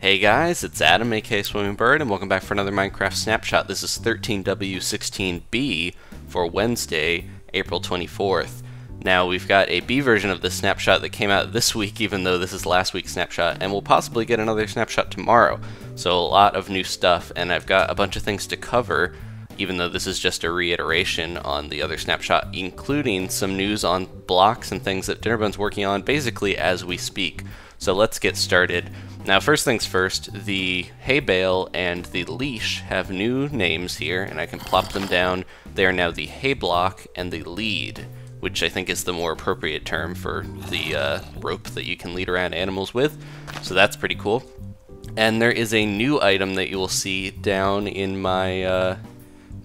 Hey guys, it's Adam, aka Swimming Bird, and welcome back for another Minecraft Snapshot. This is 13W16B for Wednesday, April 24th. Now, we've got a B version of this snapshot that came out this week, even though this is last week's snapshot, and we'll possibly get another snapshot tomorrow. So a lot of new stuff, and I've got a bunch of things to cover, even though this is just a reiteration on the other snapshot, including some news on blocks and things that Dinnerbone's working on basically as we speak. So let's get started. Now, first things first, the Hey Bale and the Leash have new names here, and I can plop them down. They are now the Hay Block and the Lead, which I think is the more appropriate term for the rope that you can lead around animals with. So that's pretty cool. And there is a new item that you will see down in my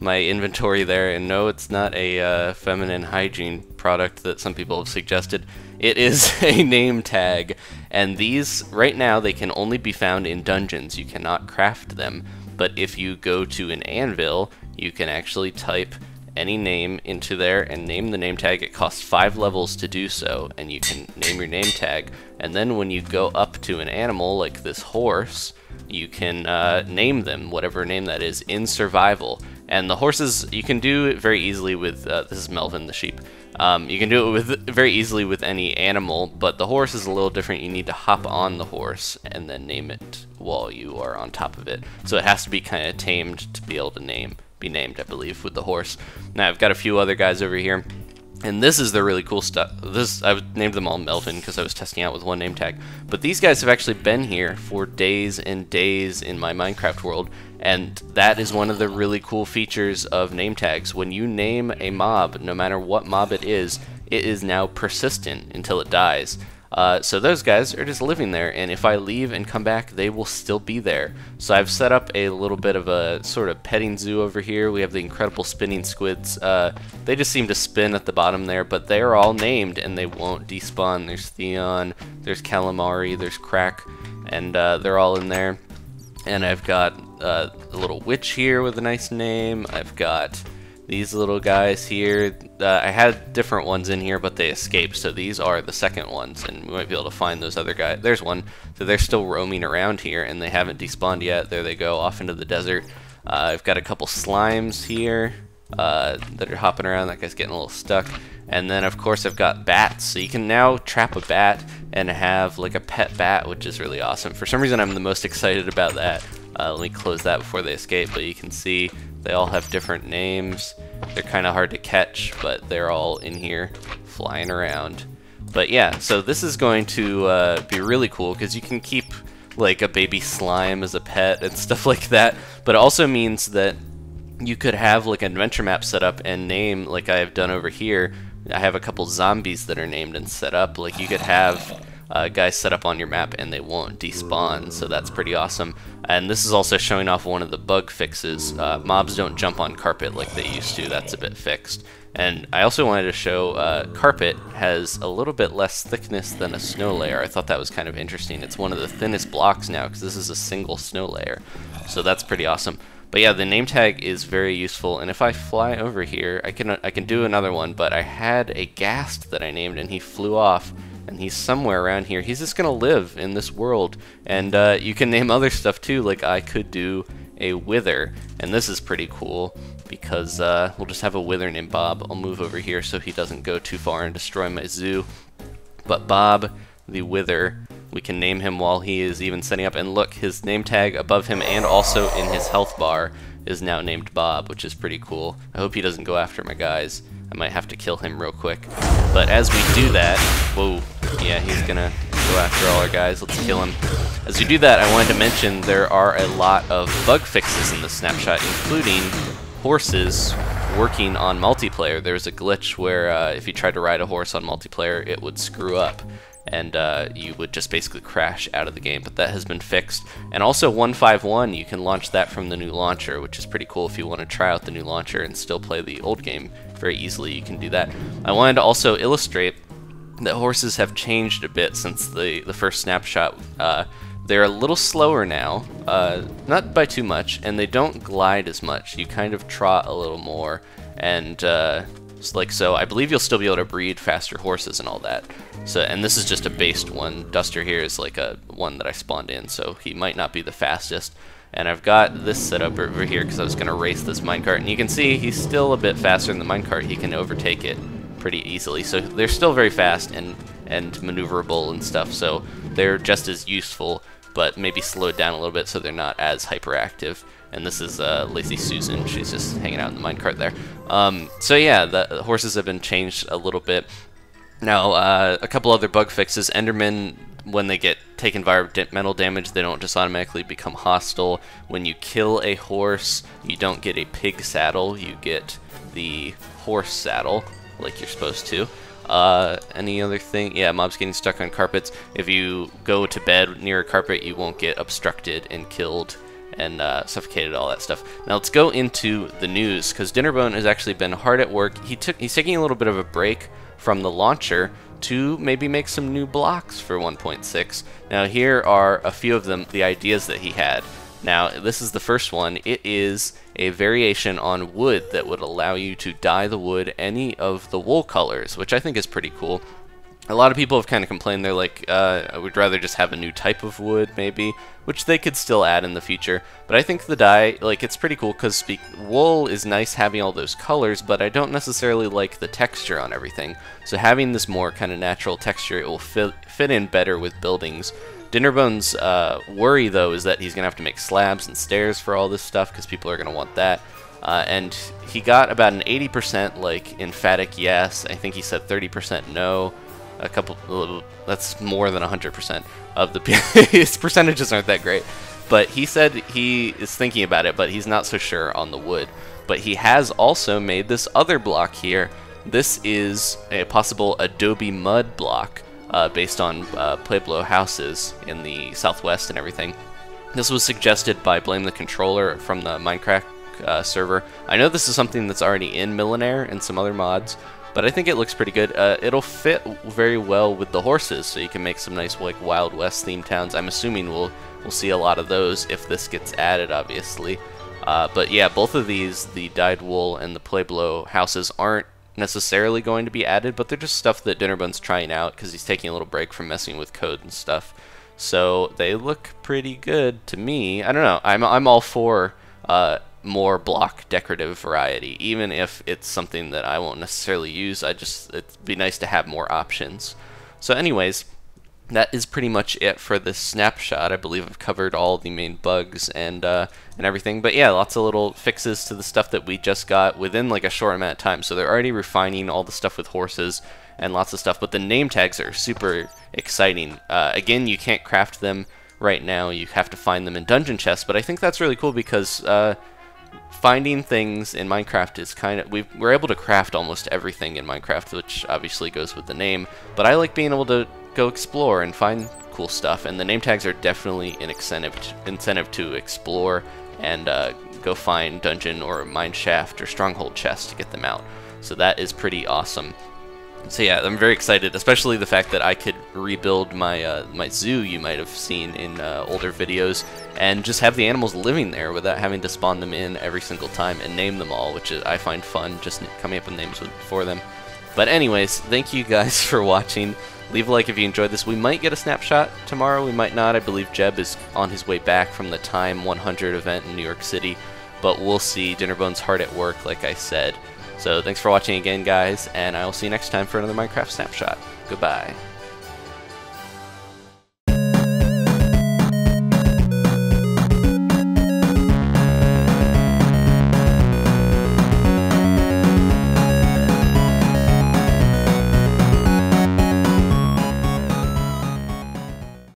my inventory there, and no, it's not a feminine hygiene product that some people have suggested. It is a name tag, and these, right now, they can only be found in dungeons. You cannot craft them, but if you go to an anvil, you can actually type any name into there and name the name tag. It costs 5 levels to do so, and you can name your name tag, and then when you go up to an animal like this horse, you can name them, whatever name that is, in survival. And the horses, you can do it very easily with, this is Melvin the sheep. You can do it very easily with any animal, but the horse is a little different. You need to hop on the horse and then name it while you are on top of it. So it has to be kind of tamed to be able to be named, I believe, with the horse. Now I've got a few other guys over here, and this is the really cool stuff. I've named them all Melvin because I was testing out with one name tag. But these guys have actually been here for days and days in my Minecraft world, and that is one of the really cool features of name tags. When you name a mob, no matter what mob it is now persistent until it dies. So those guys are just living there, and if I leave and come back, they will still be there. So I've set up a little bit of a sort of petting zoo over here. We have the incredible spinning squids. They just seem to spin at the bottom there, but they are all named and they won't despawn. There's Theon, there's Calamari, there's Crack, and they're all in there. And I've got a little witch here with a nice name. I've got these little guys here. I had different ones in here, but they escaped, so these are the second ones, and we might be able to find those other guys. There's one. So they're still roaming around here, and they haven't despawned yet. There they go, off into the desert. I've got a couple slimes here that are hopping around. That guy's getting a little stuck. And then, of course, I've got bats. So you can now trap a bat and have like a pet bat, which is really awesome. For some reason, I'm the most excited about that. Let me close that before they escape, but you can see they all have different names. They're kind of hard to catch, but they're all in here flying around. But yeah, so this is going to be really cool because you can keep like a baby slime as a pet and stuff like that. But it also means that you could have like an adventure map set up and name, like I've done over here. I have a couple zombies that are named and set up. Like you could have guys set up on your map and they won't despawn, so that's pretty awesome. And this is also showing off one of the bug fixes. Mobs don't jump on carpet like they used to. That's a bit fixed. And I also wanted to show carpet has a little bit less thickness than a snow layer. I thought that was kind of interesting. It's one of the thinnest blocks now because this is a single snow layer, so that's pretty awesome. But yeah, the name tag is very useful, and if I fly over here, I can do another one, but I had a ghast that I named and he flew off, and he's somewhere around here. He's just gonna live in this world, and you can name other stuff too, like I could do a wither, and this is pretty cool because we'll just have a wither named Bob. I'll move over here so he doesn't go too far and destroy my zoo. But Bob the Wither, we can name him while he is even setting up, and look, his name tag above him and also in his health bar is now named Bob, which is pretty cool. I hope he doesn't go after my guys. I might have to kill him real quick. But as we do that, whoa, yeah, he's gonna go after all our guys. Let's kill him. As we do that, I wanted to mention there are a lot of bug fixes in the snapshot, including horses working on multiplayer. There's a glitch where if you tried to ride a horse on multiplayer, it would screw up, and you would just basically crash out of the game, but that has been fixed. And also 151, you can launch that from the new launcher, which is pretty cool if you want to try out the new launcher and still play the old game very easily. You can do that. I wanted to also illustrate that horses have changed a bit since the first snapshot. They're a little slower now, not by too much, and they don't glide as much. You kind of trot a little more, and like so. I believe you'll still be able to breed faster horses and all that. So, and this is just a based one. Duster here is like a one that I spawned in, so he might not be the fastest. And I've got this set up over here because I was going to race this minecart, and you can see he's still a bit faster than the minecart. He can overtake it pretty easily. So they're still very fast and maneuverable and stuff, so they're just as useful, but maybe slowed down a little bit so they're not as hyperactive. And this is Lazy Susan. She's just hanging out in the minecart there. So yeah, the horses have been changed a little bit. Now, a couple other bug fixes. Endermen, when they take environmental damage, they don't just automatically become hostile. When you kill a horse, you don't get a pig saddle, you get the horse saddle, like you're supposed to. Any other thing? Yeah, mobs getting stuck on carpets. If you go to bed near a carpet, you won't get obstructed and killed and suffocated, all that stuff. Now let's go into the news, because Dinnerbone has actually been hard at work. He's taking a little bit of a break from the launcher to maybe make some new blocks for 1.6. Now here are a few of them, the ideas that he had. Now this is the first one. It is a variation on wood that would allow you to dye the wood any of the wool colors, which I think is pretty cool. A lot of people have kind of complained, they're like, I would rather just have a new type of wood, maybe, which they could still add in the future. But I think the dye, like, it's pretty cool, because wool is nice having all those colors, but I don't necessarily like the texture on everything. So having this more kind of natural texture, it will fit in better with buildings. Dinnerbone's worry, though, is that he's going to have to make slabs and stairs for all this stuff, because people are going to want that. And he got about an 80%, like, emphatic yes. I think he said 30% no. That's more than 100% of the his percentages aren't that great, but he said he is thinking about it, but he's not so sure on the wood. But he has also made this other block here. This is a possible Adobe Mud Block based on Pueblo houses in the southwest and everything. This was suggested by Blame the Controller from the Minecraft server. I know this is something that's already in Millionaire and some other mods, but I think it looks pretty good. It'll fit very well with the horses, so you can make some nice, like, Wild West themed towns. I'm assuming we'll see a lot of those if this gets added, obviously. But yeah, both of these, the dyed wool and the Pueblo houses, aren't necessarily going to be added, but they're just stuff that Dinnerbone's trying out because he's taking a little break from messing with code and stuff. So they look pretty good to me. I don't know. I'm all for more block decorative variety, even if it's something that I won't necessarily use. It'd be nice to have more options. So anyways, that is pretty much it for this snapshot. I believe I've covered all the main bugs and everything. But yeah, lots of little fixes to the stuff that we just got within like a short amount of time. So they're already refining all the stuff with horses and lots of stuff. But the name tags are super exciting. Again, you can't craft them right now. You have to find them in dungeon chests. But I think that's really cool because finding things in Minecraft is kind of, we're able to craft almost everything in Minecraft, which obviously goes with the name, but I like being able to go explore and find cool stuff, and the name tags are definitely an incentive to explore and go find dungeon or mine shaft or stronghold chests to get them out. So that is pretty awesome. So yeah, I'm very excited, especially the fact that I could rebuild my my zoo you might have seen in older videos, and just have the animals living there without having to spawn them in every single time and name them all, which I find fun, just coming up with names for them. But anyways, thank you guys for watching. Leave a like if you enjoyed this. We might get a snapshot tomorrow, we might not. I believe Jeb is on his way back from the Time 100 event in New York City, but we'll see. Dinnerbone's hard at work, like I said. So thanks for watching again, guys, and I will see you next time for another Minecraft Snapshot. Goodbye.